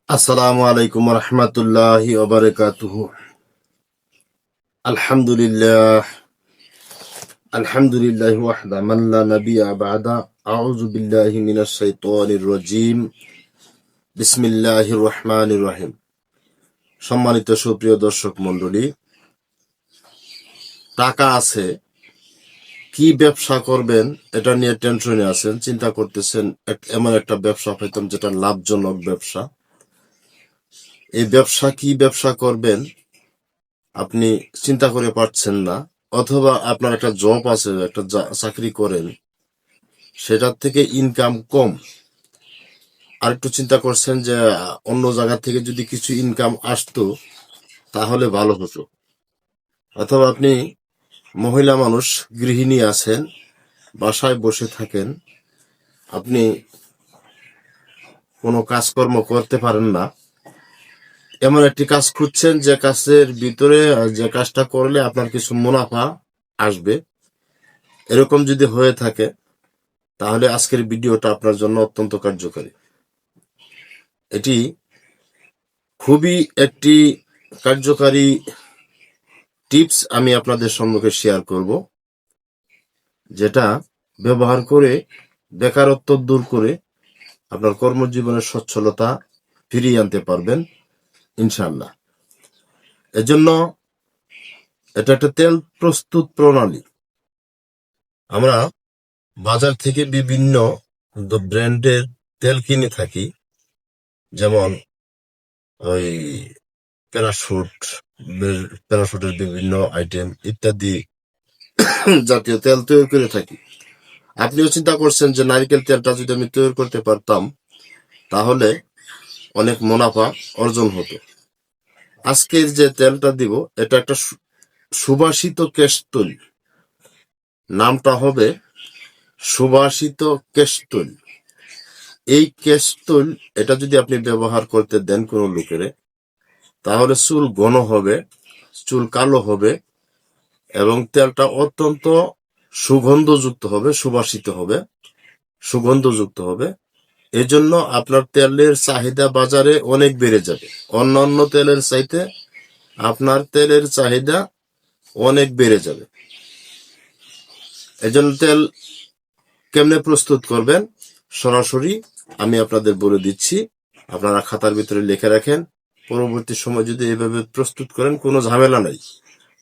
আসসালামু আলাইকুম রহমতুল্লাহি ওয়া বারাকাতুহু। আলহামদুলিল্লাহ আলহামদুলিল্লাহ ওয়াহদা মান লা নাবিয়্যা বা'দা। আউযু বিল্লাহি মিনাশ শাইতানির রাজীম। বিসমিল্লাহির রহমানির রহিম। সম্মানিত সুপ্রিয় দর্শক মণ্ডলী, টাকা আছে, কি ব্যবসা করবেন এটা নিয়ে টেনশনে আছেন, চিন্তা করতেছেন এমন একটা ব্যবসা পাইতাম যেটা লাভজনক ব্যবসা। এই ব্যবসা কি ব্যবসা করবেন আপনি চিন্তা করে পারছেন না, অথবা আপনার একটা জব আছে, একটা চাকরি করেন, সেটার থেকে ইনকাম কম, আর একটু চিন্তা করছেন যে অন্য জায়গা থেকে যদি কিছু ইনকাম আসতো তাহলে ভালো হতো। অথবা আপনি মহিলা মানুষ, গৃহিণী আছেন, বাসায় বসে থাকেন, আপনি কোনো কাজকর্ম করতে পারেন না, এমন একটি কাজ খুঁজছেন যে কাজের ভিতরে যে কাজটা করলে আপনার কিছু মুনাফা আসবে। এরকম যদি হয়ে থাকে তাহলে আজকের ভিডিওটা আপনার জন্য অত্যন্ত কার্যকারী। এটি খুবই একটি কার্যকারী টিপস আমি আপনাদের সম্মুখে শেয়ার করব, যেটা ব্যবহার করে বেকারত্ব দূর করে আপনার কর্মজীবনের সচ্ছলতা ফিরিয়ে আনতে পারবেন ইনশাআল্লাহ। এজন্য এটা একটা তেল প্রস্তুত প্রণালী। আমরা বাজার থেকে বিভিন্ন ব্র্যান্ডের তেল কিনে থাকি, যেমন ওই প্যারাশুটের বিভিন্ন আইটেম ইত্যাদি জাতীয় তেল তৈরি করে থাকি। আপনিও চিন্তা করছেন যে নারকেল তেলটা যদি আমি তৈরি করতে পারতাম তাহলে অনেক মুনাফা অর্জন হতো। আজকের যে তেলটা দিব এটা একটা সুবাসিত কেশতৈল, নামটা হবে সুবাসিত কেশতৈল। এই কেশতৈল এটা যদি আপনি ব্যবহার করতে দেন কোনো লোকের, তাহলে চুল ঘন হবে, চুল কালো হবে, এবং তেলটা অত্যন্ত সুগন্ধযুক্ত হবে, সুবাসিত হবে, সুগন্ধযুক্ত হবে। এজন্য আপনার তেলের চাহিদা বাজারে অনেক বেড়ে যাবে। অন্যান্য তেলের চাইতে আপনার তেলের চাহিদা অনেক বেড়ে যাবে। এজন্য তেল কেমনে প্রস্তুত করবেন সরাসরি আমি আপনাদের বলে দিচ্ছি। আপনারা খাতার ভিতরে লিখে রাখেন, পরবর্তী সময় যদি এভাবে প্রস্তুত করেন কোনো ঝামেলা নাই।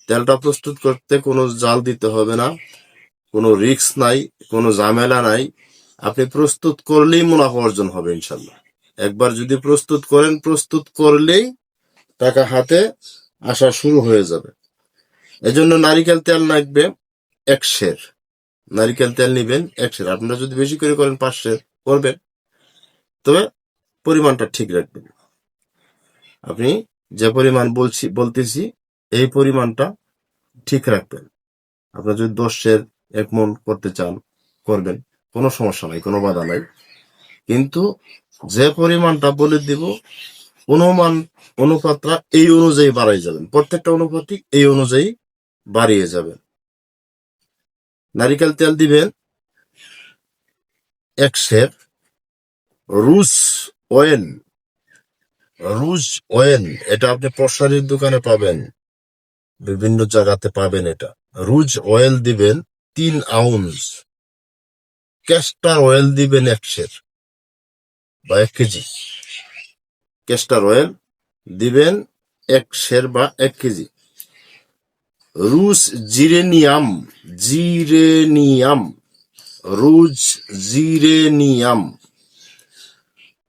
তেলটা প্রস্তুত করতে কোনো জাল দিতে হবে না, কোনো রিস্ক নাই, কোনো ঝামেলা নাই। আপনি প্রস্তুত করলেই মুনাফা অর্জন হবে ইনশাল্লাহ। একবার যদি প্রস্তুত করেন, প্রস্তুত করলেই টাকা হাতে আসা শুরু হয়ে যাবে। এজন্য নারিকেল তেল লাগবে 1 সের। নারিকেল তেল নিবেন 1 সের। আপনারা যদি বেশি করে করেন 5 সের করবেন, তবে পরিমাণটা ঠিক রাখবেন। আপনি যে পরিমাণ বলতেছি এই পরিমাণটা ঠিক রাখবেন। আপনারা যদি 10 সের 1 মণ করতে চান করবেন, কোনো সমস্যা নাই, কোনো বাধা নাই। কিন্তু যে পরিমাণটা বলে দিব অনুপাতটা এই অনুযায়ী বাড়াই যাবেন, প্রত্যেকটা অনুপাতিক এই অনুযায়ী বাড়িয়ে যাবেন। নারিকেল তেল দিবেন 1 সের। রুজ অয়েল এটা আপনি প্রসারীর দোকানে পাবেন, বিভিন্ন জায়গাতে পাবেন। এটা রুজ অয়েল দিবেন 3 আউন্স। ক্যাস্টার অয়েল দিবেন 1 সের বা 1 কেজি। ক্যাস্টার অয়েল দিবেন 1 সের বা 1 কেজি। রুজ জিরেনিয়াম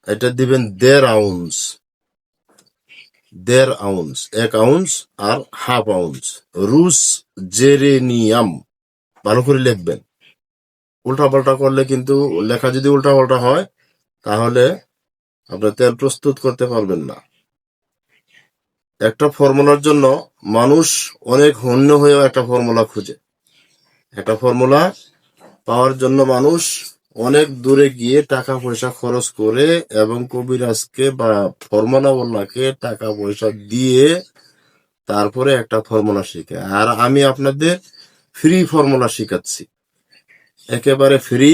এটা দিবেন 1.5 আউন্স। 1 আউন্স আর হাফ আউন্স রুজ জেরেনিয়াম। ভালো করে লিখবেন, উল্টাপাল্টা করলে কিন্তু লেখা যদি উল্টাপাল্টা হয় তাহলে আপনার তেল প্রস্তুত করতে পারবেন না। একটা ফর্মুলার জন্য মানুষ অনেক হন্য হয়েও একটা ফর্মুলা খুঁজে। একটা ফর্মুলা পাওয়ার জন্য মানুষ অনেক দূরে গিয়ে টাকা পয়সা খরচ করে এবং কবিরাজকে বা ফর্মুলাওয়ালাকে টাকা পয়সা দিয়ে তারপরে একটা ফর্মুলা শিখে। আর আমি আপনাদের ফ্রি ফর্মুলা শিখাচ্ছি, একেবারে ফ্রি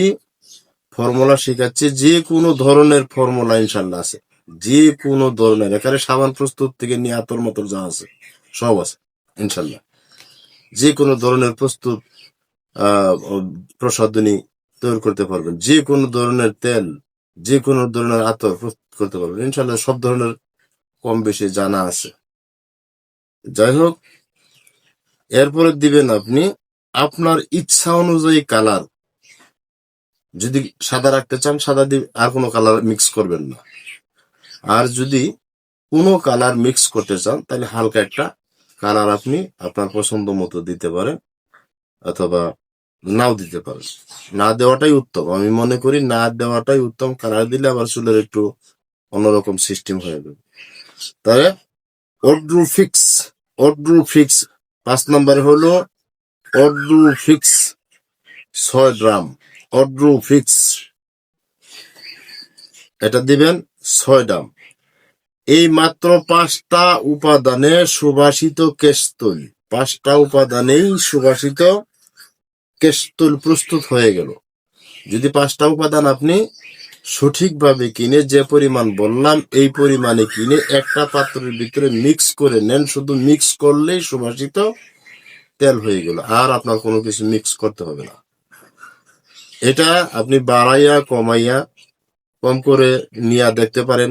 ফর্মুলা শিখাচ্ছি। যে কোনো ধরনের ফর্মুলা ইনশাল্লাহ আছে। যে কোনো ধরনের, এখানে সাবান প্রস্তুত থেকে নিয়ে আতর মতর যা আছে সব আছে ইনশাল্লাহ। যে কোনো ধরনের প্রস্তুত প্রসাধনী তৈরি করতে পারবেন, যে কোনো ধরনের তেল, যে কোনো ধরনের আতর প্রস্তুত করতে পারবেন ইনশাল্লাহ। সব ধরনের কম বেশি জানা আছে। যাই হোক, এরপরে দিবেন আপনি আপনার ইচ্ছা অনুযায়ী কালার। যদি সাদা রাখতে চান সাদা দিবেন, আর কোনো কালার মিক্স করবেন না। আর যদি কোনো কালার মিক্স করতে চান তাহলে হালকা একটা কালার আপনি আপনার পছন্দ মতো দিতে পারেন, অথবা নাও দিতে পারেন। না দেওয়াটাই উত্তম, আমি মনে করি না দেওয়াটাই উত্তম। কালার দিলে আবার চুলের একটু অন্যরকম সিস্টেম হয়ে যাবে। তাহলে অড্রু ফিক্স 5 নম্বরে হলো অড্রু ফিক্স 6 গ্রাম। অড্রু ফিক্স এটা দিবেন 6 গ্রাম। এই মাত্র 5টা উপাদানে সুবাসিত কেশতৈল, 5টা উপাদানেই সুবাসিত কেশতৈল প্রস্তুত হয়ে গেল। যদি 5টা উপাদান আপনি সঠিকভাবে কিনে, যে পরিমাণ বললাম এই পরিমাণে কিনে একটা পাত্রের ভিতরে মিক্স করে নেন, শুধু মিক্স করলেই সুবাসিত তেল হয়ে গেল, আর আপনার কোনো কিছু মিক্স করতে হবে না। এটা আপনি বাড়াইয়া কমাইয়া কম করে নিয়ে দেখতে পারেন,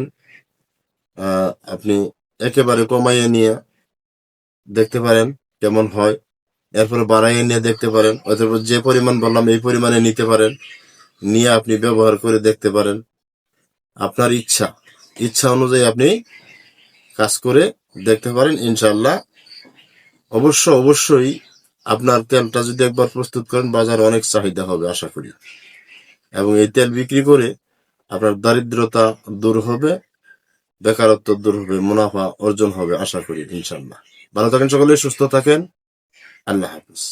আপনি একেবারে কমাইয়া নিয়ে দেখতে পারেন কেমন হয়, এরপরে বাড়াইয়া নিয়ে দেখতে পারেন, অথবা যে পরিমাণ বললাম এই পরিমাণে নিতে পারেন, নিয়ে আপনি ব্যবহার করে দেখতে পারেন। আপনার ইচ্ছা অনুযায়ী আপনি কাজ করে দেখতে পারেন ইনশাল্লাহ। অবশ্যই আপনার তেলটা যদি একবার প্রস্তুত করেন বাজারে অনেক চাহিদা হবে আশা করি, এবং এই তেল বিক্রি করে আপনার দারিদ্রতা দূর হবে, বেকারত্ব দূর হবে, মুনাফা অর্জন হবে আশা করি ইনশাল্লাহ। ভালো থাকেন সকলে, সুস্থ থাকেন, আল্লাহ হাফিজ।